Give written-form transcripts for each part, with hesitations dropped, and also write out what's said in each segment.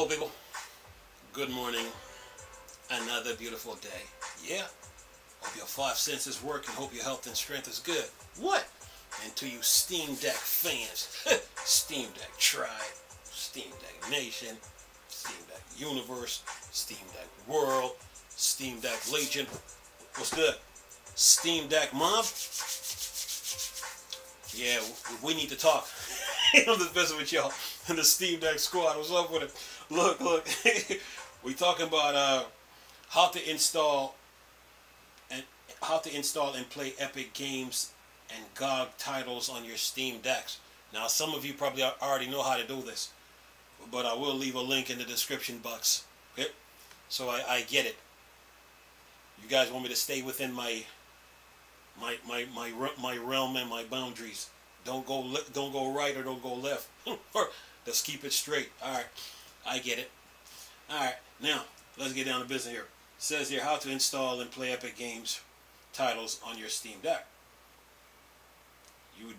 Hello, people. Good morning. Another beautiful day. Yeah. Hope your five senses work and hope your health and strength is good. What? And to you Steam Deck fans, Steam Deck Tribe, Steam Deck Nation, Steam Deck Universe, Steam Deck World, Steam Deck Legion. What's good? Steam Deck Mob? Yeah, we need to talk. I'm just messing with y'all in the Steam Deck squad. What's up with it? Look. We talking about how to install and play Epic Games and GOG titles on your Steam Decks. Now, some of you probably already know how to do this, but I will leave a link in the description box. Okay, so I get it. You guys want me to stay within my realm and my boundaries. Don't go right or don't go left. Let's keep it straight. All right, I get it. All right, now let's get down to business here. It says here how to install and play Epic Games titles on your Steam Deck. You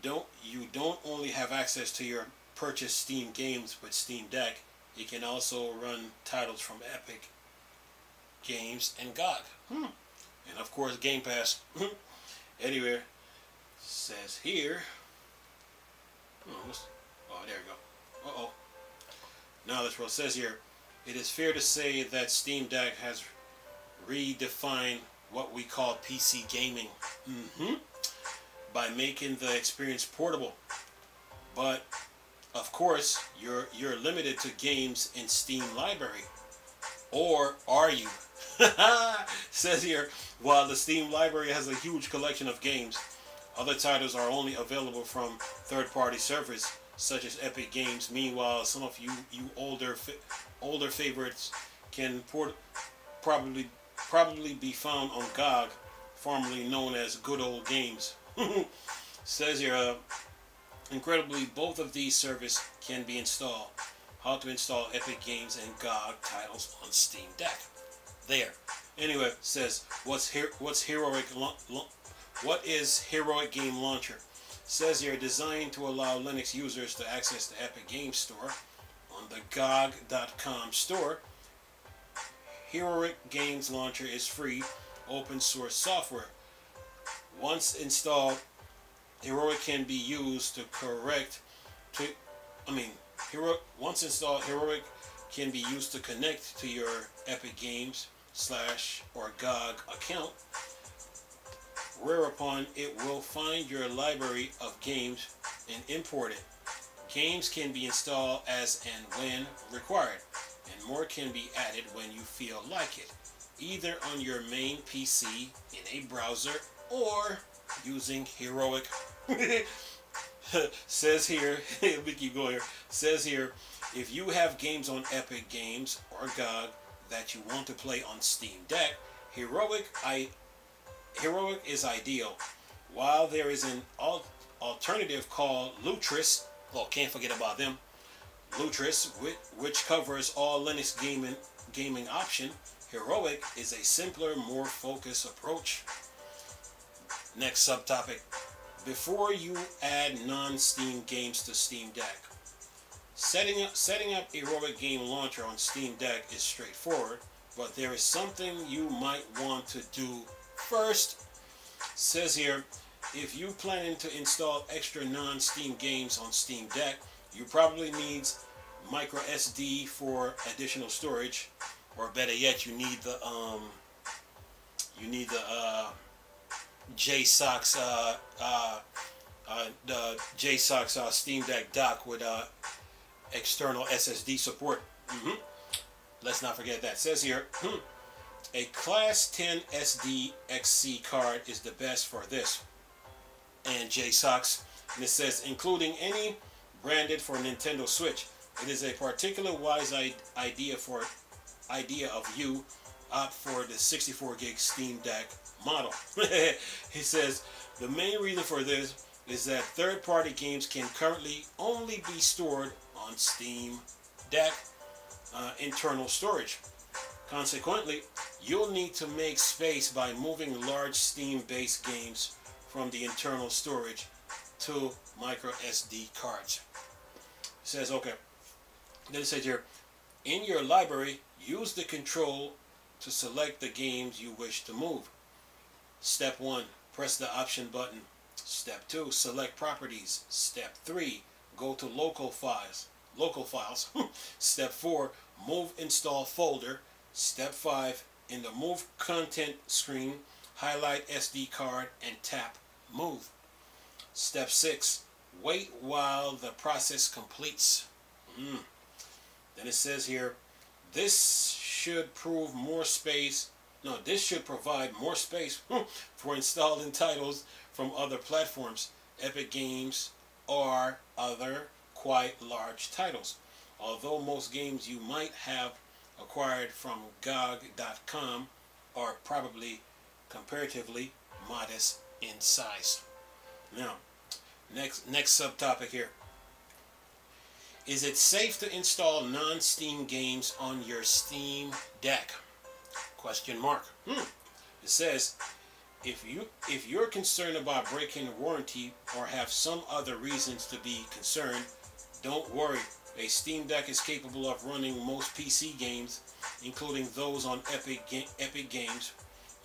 don't only have access to your purchased Steam games with Steam Deck. You can also run titles from Epic Games and GOG, and of course Game Pass. Anyway, says here. Oh, there you go. Now that's what it says here. It is fair to say that Steam Deck has redefined what we call PC gaming by making the experience portable. But of course, you're limited to games in Steam library, or are you? Says here, while the Steam library has a huge collection of games, other titles are only available from third-party servers such as Epic Games. Meanwhile, some of you older favorites can probably be found on GOG, formerly known as Good Old Games. Says here, incredibly, both of these servers can be installed. How to install Epic Games and GOG titles on Steam Deck. There. Anyway, says what is Heroic Game Launcher? Says here, designed to allow Linux users to access the Epic Games Store on the GOG.com store. Heroic Games Launcher is free, open source software. Once installed, Heroic can be used to Once installed, Heroic can be used to connect to your Epic Games / or GOG account, whereupon it will find your library of games and import it. Games can be installed as and when required, and more can be added when you feel like it, either on your main PC in a browser or using Heroic. Says here, we keep going here. Says here, if you have games on Epic Games or GOG that you want to play on Steam Deck, Heroic is ideal. While there is an alternative called Lutris, well, can't forget about them, Lutris, which covers all Linux gaming option, Heroic is a simpler, more focused approach. Next subtopic. Before you add non-Steam games to Steam Deck, setting up Heroic Game Launcher on Steam Deck is straightforward, but there is something you might want to do first. Says here, if you planning to install extra non-Steam games on Steam Deck, you probably need micro SD for additional storage, or better yet, you need the JSOX Steam Deck dock with external SSD support. Let's not forget that. It says here, a Class 10 SD XC card is the best for this and JSOX. And it says, including any branded for Nintendo Switch. It is a particular wise idea of you opt for the 64 gig Steam Deck model. He says the main reason for this is that third-party games can currently only be stored on Steam Deck internal storage. Consequently, you'll need to make space by moving large Steam-based games from the internal storage to micro SD cards. It says, okay, then it says here, In your library, use the control to select the games you wish to move. Step 1. Press the option button. Step 2. Select properties. Step 3. Go to local files. Step 4. Move install folder. Step 5. In the move content screen, highlight SD card and tap move. Step 6. Wait while the process completes. Then it says here, this should provide more space for installing titles from other platforms, Epic Games, or other quite large titles. Although most games you might have acquired from GOG.com are probably comparatively modest in size. Now, next subtopic here. Is it safe to install non-Steam games on your Steam Deck? Question mark. It says, if you're concerned about breaking warranty or have some other reasons to be concerned, don't worry. A Steam Deck is capable of running most PC games, including those on Epic Games.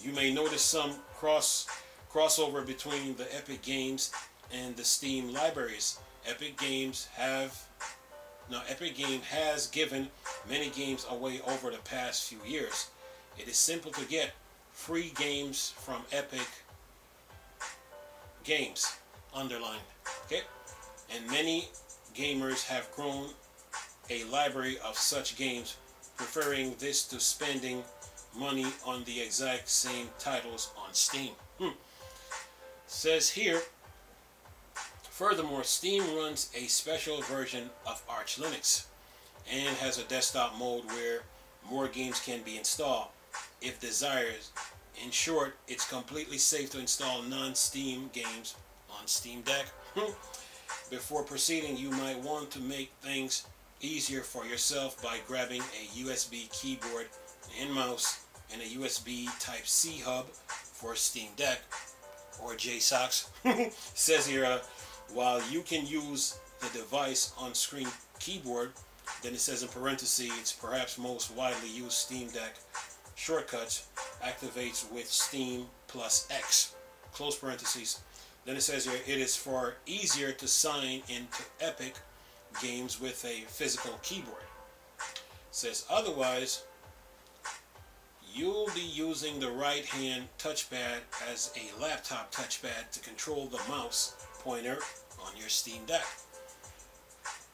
You may notice some crossover between the Epic Games and the Steam libraries. Epic Game has given many games away over the past few years. It is simple to get free games from Epic Games, underlined. Okay, and many gamers have grown a library of such games, preferring this to spending money on the exact same titles on Steam. Says here, furthermore, Steam runs a special version of Arch Linux and has a desktop mode where more games can be installed if desired. In short, it's completely safe to install non-Steam games on Steam Deck. Before proceeding, you might want to make things easier for yourself by grabbing a USB keyboard and mouse and a USB Type-C hub for Steam Deck or JSOCKS. Says here, while you can use the device on screen keyboard, then it says in parentheses, it's perhaps most widely used Steam Deck shortcuts activates with Steam plus X, close parentheses. Then it says here, it is far easier to sign into Epic Games with a physical keyboard. It says otherwise, you'll be using the right hand touchpad as a laptop touchpad to control the mouse pointer on your Steam Deck.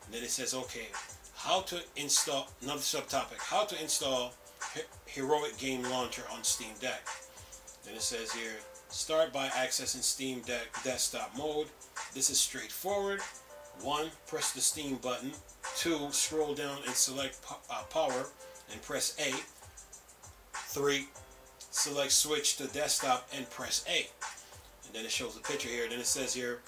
And then it says, okay, how to install, another subtopic, how to install Heroic Game Launcher on Steam Deck. Then it says here, start by accessing Steam Deck desktop mode. This is straightforward. 1. Press the Steam button. 2. Scroll down and select power and press A. 3. Select switch to desktop and press A. And then it shows the picture here. Then it says here,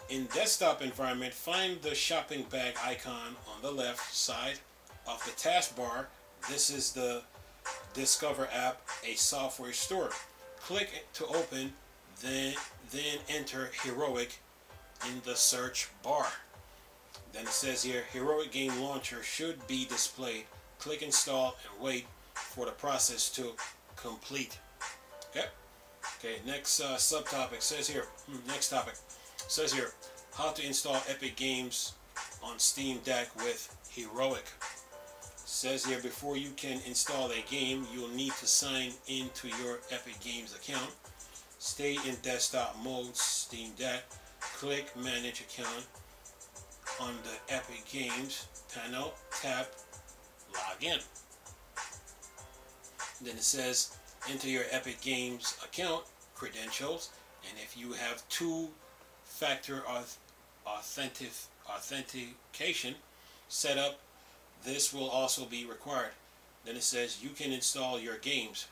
in desktop environment, find the shopping bag icon on the left side of the taskbar. This is the Discover app, a software store. Click to open, then enter Heroic in the search bar. Then it says here, Heroic Game Launcher should be displayed. Click install and wait for the process to complete. Okay, next subtopic says here, next topic says here, how to install Epic Games on Steam Deck with Heroic. Says here, before you can install a game, you'll need to sign into your Epic Games account. Stay in desktop mode, Steam Deck. Click Manage Account on the Epic Games panel. Tap Login. Then it says, enter your Epic Games account credentials, and if you have two-factor authentication set up, this will also be required. Then it says you can install your games.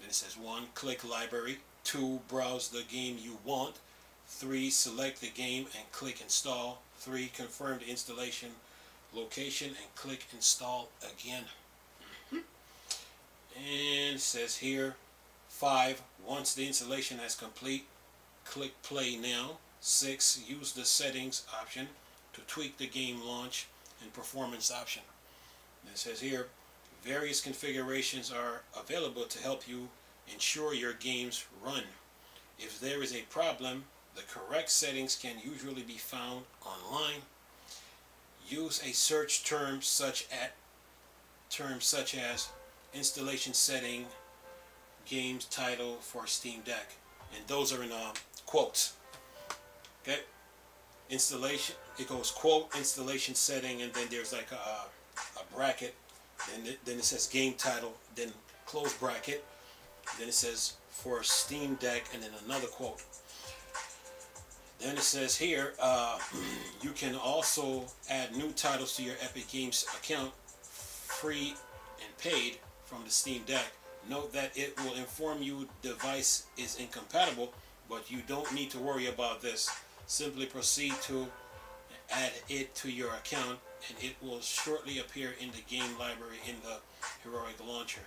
Then it says 1. Click Library. 2. Browse the game you want. 3. Select the game and click Install. 3. Confirm the installation location and click Install again. And it says here 5. Once the installation has complete, click Play Now. 6. Use the settings option to tweak the game launch and performance option. And it says here, various configurations are available to help you ensure your games run. If there is a problem, the correct settings can usually be found online. Use a search term such as installation setting, games title for Steam Deck. And those are in quotes. Okay? Installation, it goes quote, installation setting, and then there's like a bracket. Then it says game title, then close bracket. Then it says for Steam Deck, and then another quote. Then it says here, you can also add new titles to your Epic Games account, free and paid, from the Steam Deck. Note that it will inform you device is incompatible, but you don't need to worry about this. Simply proceed to add it to your account, and it will shortly appear in the game library in the Heroic Launcher.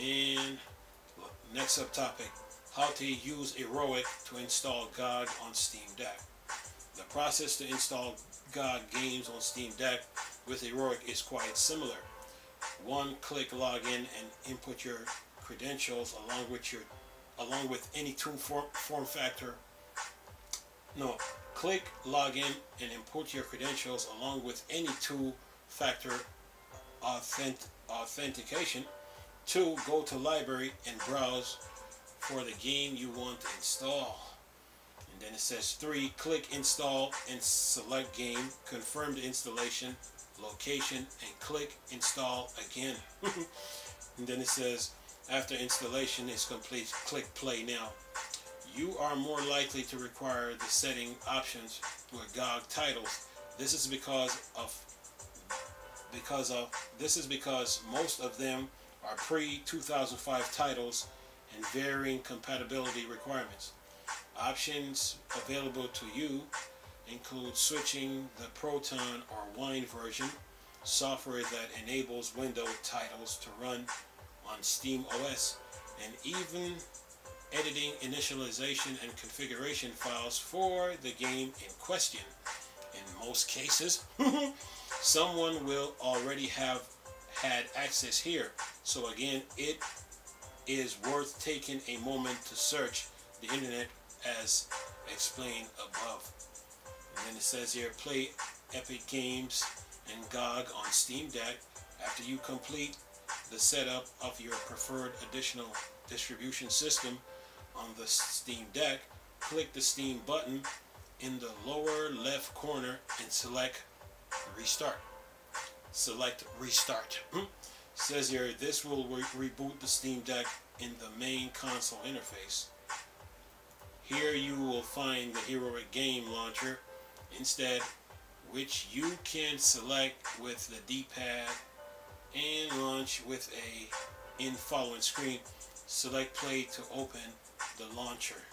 And next subtopic, how to use Heroic to install GOG on Steam Deck. The process to install GOG games on Steam Deck with Heroic is quite similar. One-click login and input your credentials along with any two form factor. No, click login and input your credentials along with any two-factor authentication. 2. Go to library and browse for the game you want to install. And then it says 3. Click install and select game. Confirm the installation location and click install again. And then it says after installation is complete, click play now. You are more likely to require the setting options with GOG titles. This is because most of them are pre-2005 titles and varying compatibility requirements. Options available to you include switching the Proton or Wine version, software that enables Windows titles to run on Steam OS, and even editing initialization and configuration files for the game in question. In most cases, someone will already have had access here. So again, it is worth taking a moment to search the internet as explained above. And then it says here, play Epic Games and GOG on Steam Deck. After you complete the setup of your preferred additional distribution system on the Steam Deck, click the Steam button in the lower left corner and select Restart. Select Restart. Says here, this will reboot the Steam Deck in the main console interface. Here you will find the Heroic Game Launcher instead, which you can select with the D-pad and launch with a in following screen. Select play to open the launcher.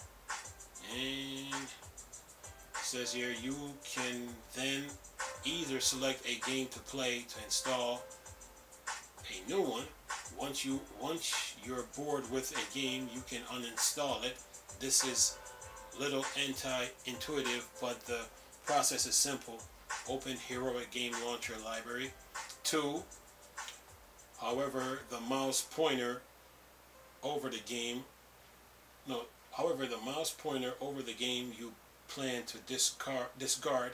And it says here you can then either select a game to play to install a new one. Once you're bored with a game, you can uninstall it. This is little anti-intuitive, but the process is simple. Open Heroic Game Launcher library. 2. However, the mouse pointer over the game you plan to discard,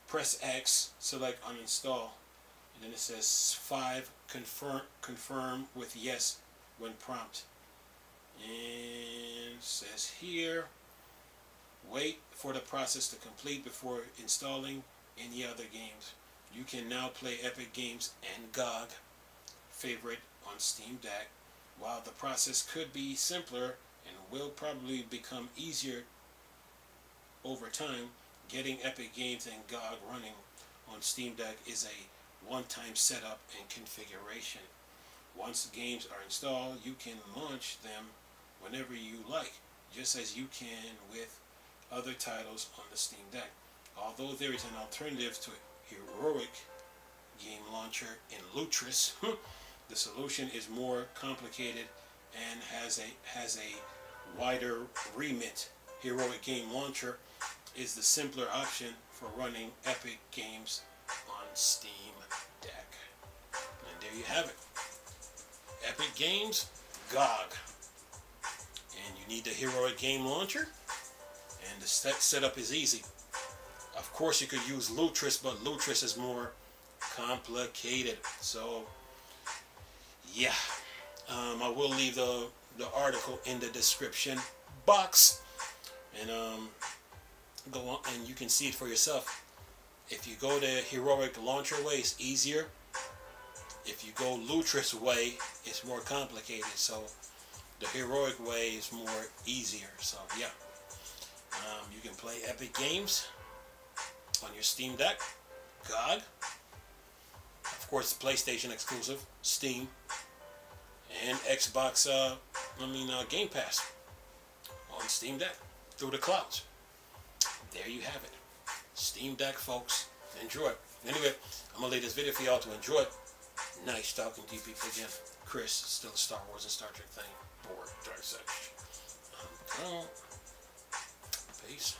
press X, select uninstall. And then it says 5. Confirm with yes when prompt. And it says here, wait for the process to complete before installing any other games. You can now play Epic Games and GOG favorite on Steam Deck. While the process could be simpler and will probably become easier over time, getting Epic Games and GOG running on Steam Deck is a one-time setup and configuration. Once the games are installed, you can launch them whenever you like, just as you can with other titles on the Steam Deck. Although there is an alternative to Heroic Game Launcher in Lutris, the solution is more complicated and has a wider remit. Heroic Game Launcher is the simpler option for running Epic Games on Steam Deck. there you have it. Epic Games, GOG. And you need the Heroic Game Launcher. And the setup is easy. Of course, you could use Lutris, but Lutris is more complicated. So, yeah. I will leave the article in the description box. And go on, and you can see it for yourself. If you go the Heroic Launcher way, it's easier. If you go Lutris way, it's more complicated. So the Heroic way is more easier. So yeah, you can play Epic Games on your Steam Deck, GOG. Of course, PlayStation exclusive, Steam, and Xbox. Game Pass on Steam Deck through the clouds. There you have it. Steam Deck, folks. Enjoy. Anyway, I'm going to leave this video for y'all to enjoy. Nice talking to you people again. Chris, still a Star Wars and Star Trek thing. Board, Dark Side. Peace.